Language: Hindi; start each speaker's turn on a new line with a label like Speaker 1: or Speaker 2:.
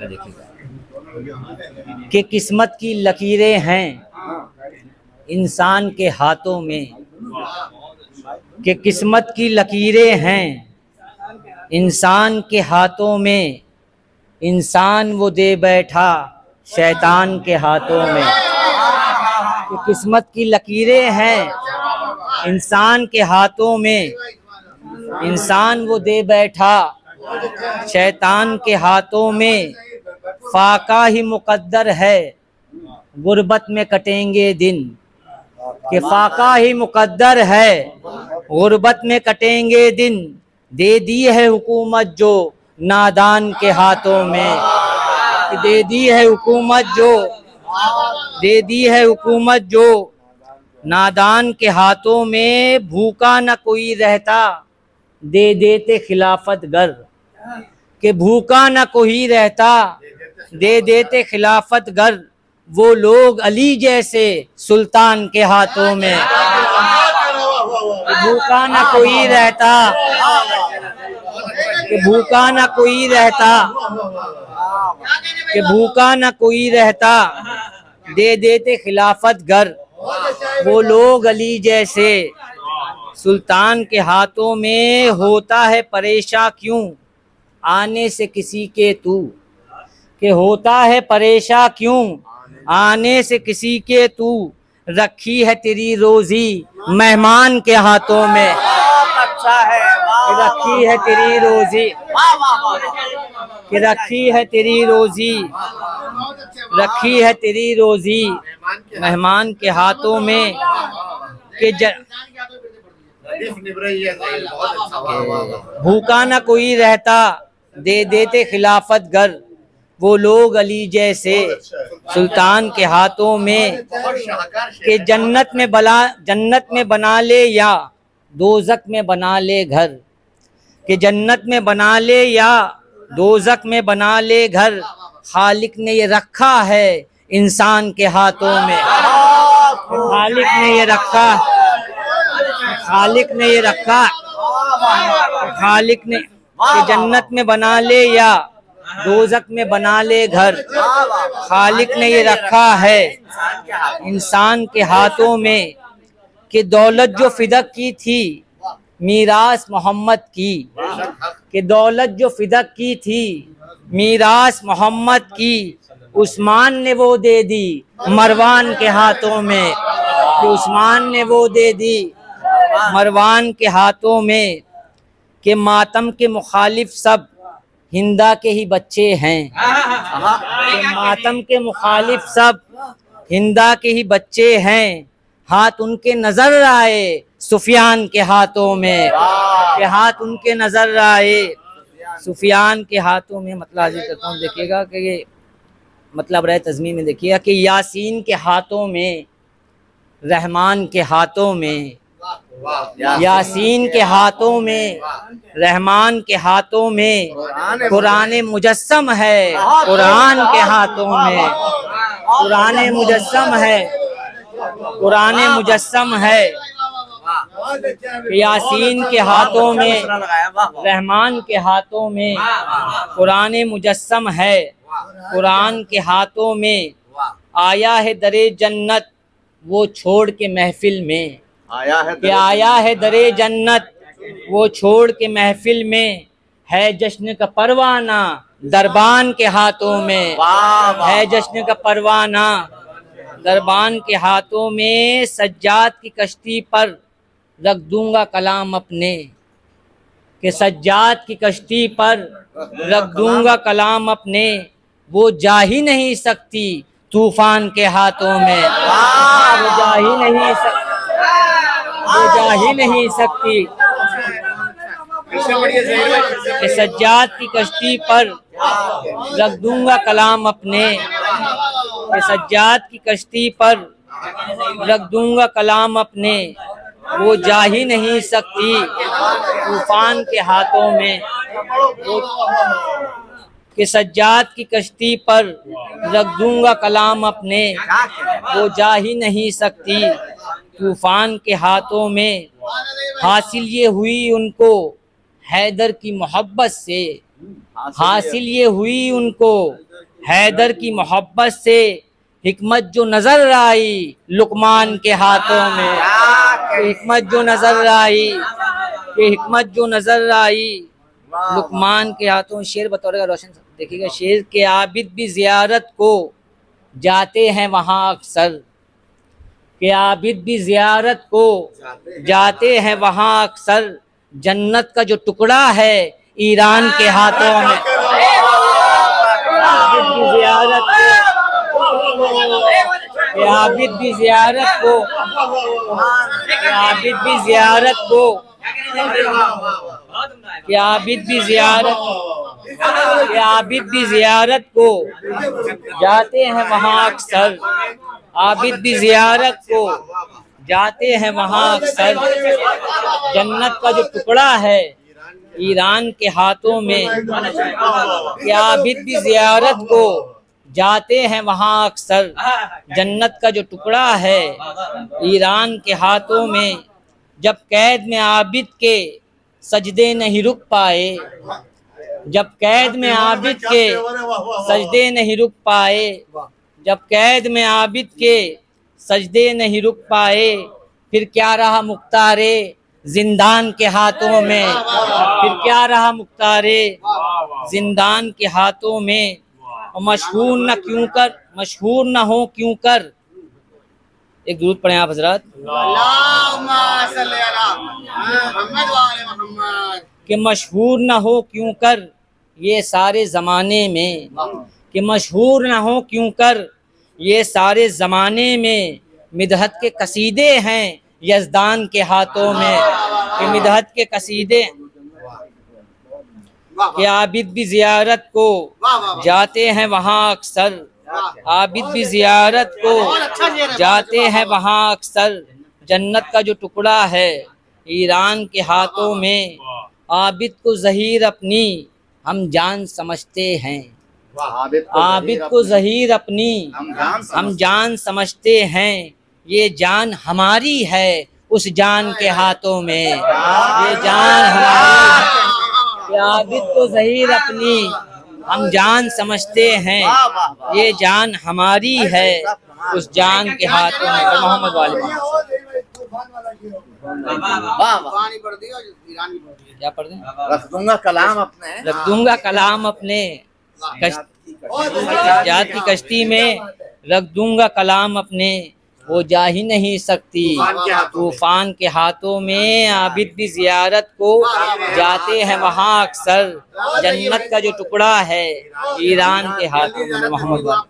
Speaker 1: देखिएगा कि किस्मत की लकीरें हैं इंसान के हाथों में, कि किस्मत की लकीरें हैं इंसान के हाथों में, इंसान वो दे बैठा शैतान के हाथों में। कि किस्मत की लकीरें हैं इंसान के हाथों में, इंसान वो दे बैठा शैतान के हाथों में। फाका ही मुकद्दर है गुर्बत में कटेंगे दिन, कि फाका ही मुकद्दर है गुर्बत में कटेंगे दिन। दे दी है हुकूमत जो नादान के हाथों में, दे दी है हुकूमत जो, दे दी है हुकूमत जो नादान के हाथों में। भूखा न कोई रहता दे देते खिलाफत गर, कि भूखा न कोई रहता दे देते खिलाफत गर। वो लोग अली जैसे सुल्तान के हाथों में, भूखा न कोई रहता, कि भूखा न कोई रहता, कि भूखा न कोई रहता दे देते खिलाफत गर। वो लोग अली जैसे सुल्तान के हाथों में। होता है परेशान क्यों आने से किसी के तू, कि होता है परेशान क्यों आने से किसी के तू। रखी है तेरी रोजी मेहमान के हाथों में, अच्छा है रखी है तेरी रोजी, कि रखी है तेरी रोजी, रखी है तेरी रोजी मेहमान के हाथों में। कि भूखा ना कोई रहता दे देते खिलाफत गर। वो लोग अली जैसे सुल्तान के हाथों में। कि जन्नत में बना ले या दोज़ख में बना ले घर, कि जन्नत में बना ले या दोज़ख में बना ले घर। खालिक ने ये रखा है इंसान के हाथों में, खालिक ने ये रखा, खालिक ने ये रखा, खालिक ने कि जन्नत में बना ले या दोज़ख में बना ले घर। खालिक ने ये रखा है इंसान के हाथों में। कि दौलत जो फिदक की थी मीरास मोहम्मद की, कि दौलत जो फिदक की थी मीरास मोहम्मद की। उस्मान ने वो दे दी मरवान के हाथों में, कि उस्मान ने वो दे दी मरवान के हाथों में। कि मातम के मुखालिफ सब हिंदा के ही बच्चे हैं, कि मातम के मुखालिफ सब हिंदा के ही बच्चे हैं। हाथ उनके नजर आए सुफियान के हाथों में, कि हाथ उनके नजर आए सुफियान के हाथों में। मतलब हाजिर करता हूँ, देखिएगा कि ये मतलब रहे तज़मीन में देखिएगा कि यासीन के हाथों में, रहमान के हाथों में, यासीन के हाथों में, रहमान के हाथों में। कुरान मुजस्सम है कुरान के हाथों में, कुरान मुजस्सम है, कुरान मुजस्सम है। यासीन के हाथों में, रहमान के हाथों में, कुरान मुजस्सम है कुरान के हाथों में। आया है दरे जन्नत वो छोड़ के महफिल में, आया है दरे जन्नत वो छोड़ के महफिल में। है जश्न का परवाना दरबान के हाथों में, है जश्न का परवाना दरबान के हाथों में। सज्जाद की कश्ती पर रख दूंगा कलाम अपने, कि सज्जाद की कश्ती पर रख दूंगा कलाम अपने। वो जा ही नहीं सकती तूफान के हाथों में, वो जा ही नहीं सकती, वो जा ही नहीं सकती। कि सज्जाद की कश्ती पर रख दूंगा कलाम अपने, कि सज्जाद की कश्ती पर रख दूंगा कलाम अपने। वो जा ही नहीं सकती तूफान के हाथों में, कि सज्जाद की कश्ती पर रख दूंगा कलाम अपने। वो जा ही नहीं सकती तूफान के हाथों में। हासिल ये हुई उनको हैदर की मोहब्बत से, हासिल ये हुई उनको हैदर की मोहब्बत से हिकमत जो नजर आई लुकमान के हाथों में, हिकमत जो नजर आई, कि हिकमत जो नजर आई लुकमान के हाथों। शेर बतौर रोशन देखिएगा, शेर के आबिद भी जियारत को जाते हैं वहाँ अक्सर, के आबिद भी जियारत को जाते हैं वहाँ अक्सर, जन्नत का जो टुकड़ा है ईरान के हाथों में। आबिद भी जियारत को, आबिद भी जियारत को, आबिद भी जियारत को, आबिद भी जियारत, आबिद भी जियारत को जाते हैं वहाँ अक्सर, आबिद भी जियारत को जाते हैं वहाँ अक्सर, जन्नत का जो टुकड़ा है ईरान के हाथों में। आबिद भी जियारत को जाते हैं वहाँ अक्सर, जन्नत का जो टुकड़ा है ईरान के हाथों में। जब कैद में आबिद के सजदे नहीं रुक पाए, जब कैद में आबिद के सजदे नहीं रुक पाए, जब कैद में आबिद के सजदे नहीं रुक पाए, फिर क्या रहा मुख्तारे जिंदान के हाथों में, फिर क्या रहा मुख्तारे जिंदान के हाथों में। और मशहूर न क्यों कर, मशहूर न हो क्यों कर, एक दुरूद पढ़ें आप हजरत, कि मशहूर न हो क्यों कर ये सारे ज़माने में, कि मशहूर न हो क्यों कर ये सारे ज़माने में, मिदहत के कसीदे हैं यज़दान के हाथों में, कि मिदहत के कसीदे, कि आबिद भी जियारत को जाते हैं वहाँ अक्सर, आबिद भी जियारत को जाते हैं वहाँ अक्सर, जन्नत का जो टुकड़ा है ईरान के हाथों में। आबिद को ज़हीर अपनी हम जान समझते हैं, आबिद को ज़हीर अपनी हम जान समझते हैं, ये जान हमारी है उस जान के हाथों में, ये जान हमारी, आबिद को ज़हीर अपनी हम जान समझते हैं, ये जान हमारी है उस जान के हाथों में। मोहम्मद वाले क्या पढ़ दें,
Speaker 2: रख दूंगा कलाम अपने,
Speaker 1: रख दूंगा कलाम अपने जात की कश्ती में, रख दूंगा कलाम अपने, वो जा ही नहीं सकती तूफान के हाथों में। आबिद भी जियारत को जाते हैं वहाँ अक्सर, जन्नत का जो टुकड़ा है ईरान के हाथों में। मोहम्मद